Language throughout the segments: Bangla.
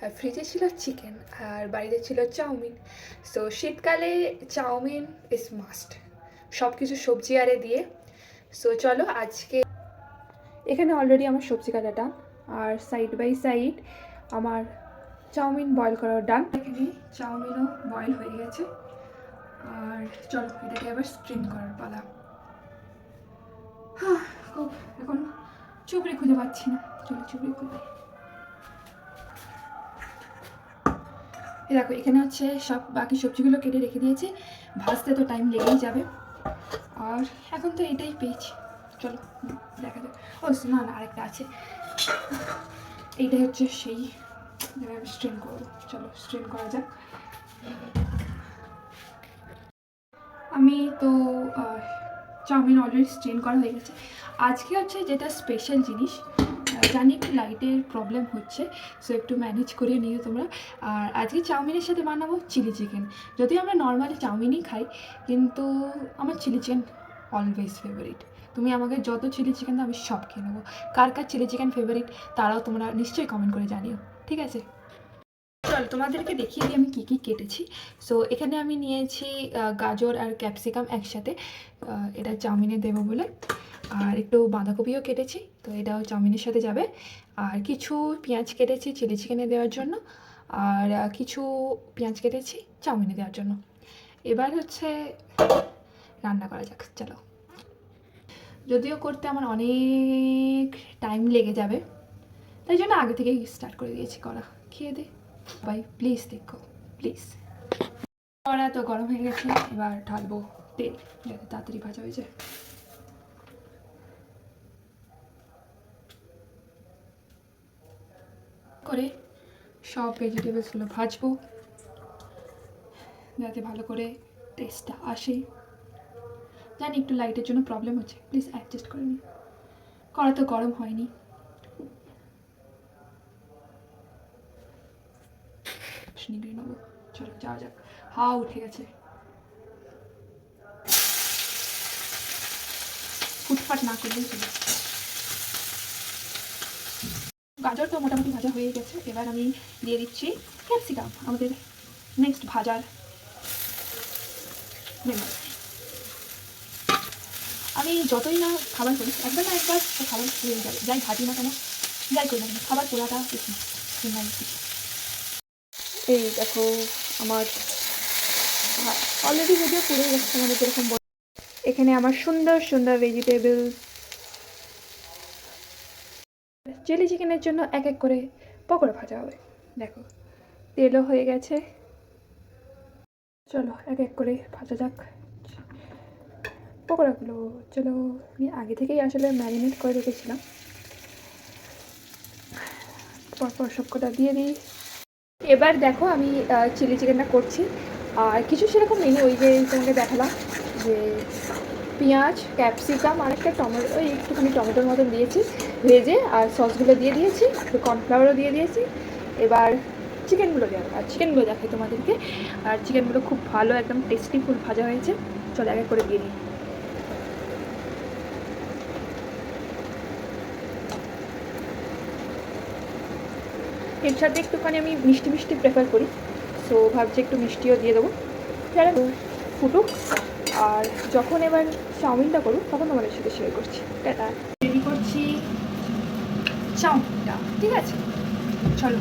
আর ফ্রিজে ছিল চিকেন আর বাড়িতে ছিল চাউমিন। সো শীতকালে চাউমিন ইজ মাস্ট, সব কিছু সবজি আরে দিয়ে। সো চলো আজকে এখানে অলরেডি আমার সবজি কাটা ডান, আর সাইড বাই সাইড আমার চাউমিন বয়েল করার ডান। এখানে চাউমিনও বয়েল হয়ে গেছে, আর চলো এটাকে আবার স্ট্রিম করার পালা। খুব এখন চুপড়ি খুঁজে পাচ্ছি না, চলো চুপড়ি খুঁজে। দেখো এখানে হচ্ছে সব বাকি সবজিগুলো কেটে রেখে দিয়েছি, ভাজতে তো টাইম লেগেই যাবে। আর এখন তো এটাই পেয়েছি, চলো দেখা যাক। ও না না, আরেকটা আছে, এইটাই হচ্ছে সেই আমি স্ট্রিম করবো। চলো স্ট্রিম করা যাক। আমি তো চাউমিন অলরেডি স্ট্রেন করা হয়ে গেছে। আজকে হচ্ছে যেটা স্পেশাল জিনিস, জানি একটু লাইটের প্রবলেম হচ্ছে, সো একটু ম্যানেজ করে নিও তোমরা। আর আজকে চাউমিনের সাথে বানাবো চিলি চিকেন। যদিও আমরা নর্মালি চাউমিনই খাই, কিন্তু আমার চিলি চিকেন অলওয়েজ ফেভারিট। তুমি আমাকে যত চিলি চিকেন দাও আমি সব খেয়ে নেবো। কার কার চিলি চিকেন ফেভারিট তারাও তোমরা নিশ্চয়ই কমেন্ট করে জানিও, ঠিক আছে? চলো তোমাদেরকে দেখিয়ে দিই আমি কী কী কেটেছি। সো এখানে আমি নিয়েছি গাজর আর ক্যাপসিকাম একসাথে, এটা চাউমিনে দেবো বলে। আর একটু বাঁধাকপিও কেটেছি, তো এটাও চাউমিনের সাথে যাবে। আর কিছু পেঁয়াজ কেটেছি চিলি চিকেনে দেওয়ার জন্য, আর কিছু পেঁয়াজ কেটেছি চাউমিনে দেওয়ার জন্য। এবার হচ্ছে রান্না করা যাক, চলো। যদিও করতে আমার অনেক টাইম লেগে যাবে, তাই জন্য আগে থেকেই স্টার্ট করে দিয়েছি করা। খেয়ে দে ভাই, প্লিজ দেখো প্লিজ। কড়া তো গরম হয়ে গেছে, এবার ঢালবো তেল যাতে তাড়াতাড়ি ভাজা হয়ে যায়। করে সব ভেজিটেবলসগুলো ভাজবো যাতে ভালো করে টেস্টটা আসে। জানি একটু লাইটের জন্য প্রবলেম হচ্ছে, প্লিজ অ্যাডজাস্ট করে নিই। কড়া তো গরম হয়নি। নিগড়ে নেবো, চলো যাওয়া যাক। হাওয়া উঠে গেছে, ফুটফাট না করলেই চলে। গাজর তো মোটামুটি ভাজা হয়ে গেছে, এবার আমি দিয়ে দিচ্ছি ক্যাপসিকাম, আমাদের নেক্সট ভাজার মেম্বার। আমি যতই না খাবার করি, একবার না একবার তো খাবার হয়ে যাবে, যাই ভাজি না কেন, যাই করি না কেন, খাবার পোড়াটা বেশি। এই দেখো আমার অলরেডি ভিডিও পুরো গেছে, আমাদের যেরকম এখানে আমার সুন্দর সুন্দর ভেজিটেবল। চিলি চিকেনের জন্য এক এক করে পকোড়া ভাজা হবে, দেখো তেলও হয়ে গেছে। চলো এক এক করে ভাজা যাক পকোড়াগুলো। চলো আমি আগে থেকেই আসলে ম্যারিনেট করে রেখেছিলাম, পরপর সব কটা দিয়ে দিই। এবার দেখো আমি চিলি চিকেনটা করছি, আর কিছু সেরকম নেই, ওই যে তোমাকে দেখালাম যে পেঁয়াজ ক্যাপসিকাম আর একটা টমেটো, ওই একটুখানি টমেটোর মতন দিয়েছি ভেজে, আর সসগুলো দিয়ে দিয়েছি, একটু কর্নফ্লাওয়ারও দিয়ে দিয়েছি। এবার চিকেনগুলো দেওয়া, আর চিকেনগুলো দেখাই তোমাদেরকে। আর চিকেনগুলো খুব ভালো একদম টেস্টি ফুল ভাজা হয়েছে, চলো এক এক করে দিয়ে দিই। এর সাথে একটুখানি আমি মিষ্টি মিষ্টি প্রেফার করি, সো ভাবছি একটু মিষ্টিও দিয়ে দেবো। যারা ফুটুক, আর যখন এবার চাউমিনটা করুক তখন তোমাদের সাথে শেয়ার করছি। টাটা। রেডি করছি চাউমিনটা, ঠিক আছে চলো।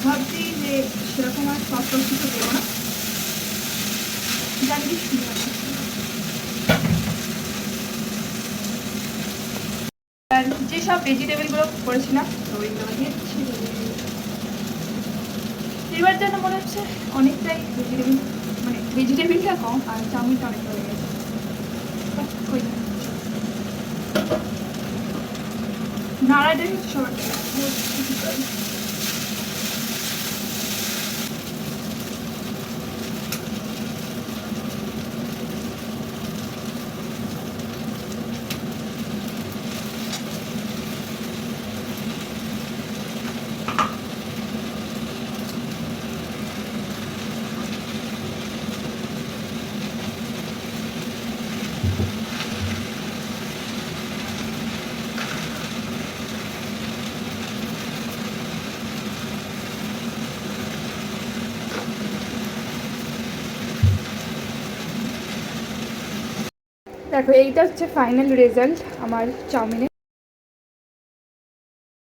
ভাবছি যে সেরকম আর সস টস কিছু দেবো না, জানি আর যেসব ভেজিটেবলগুলো করেছিলাম তো ওইগুলো দিয়ে এবার যেন মনে হচ্ছে অনেকটাই ভেজিটেবল, মানে ভেজিটেবলটা কম আর চাউমিনটা অনেকটা হয়ে গেছে। নাড়াটাই হচ্ছে সবার দেখো এইটা হচ্ছে ফাইনাল রেজাল্ট আমার চাউমিনের।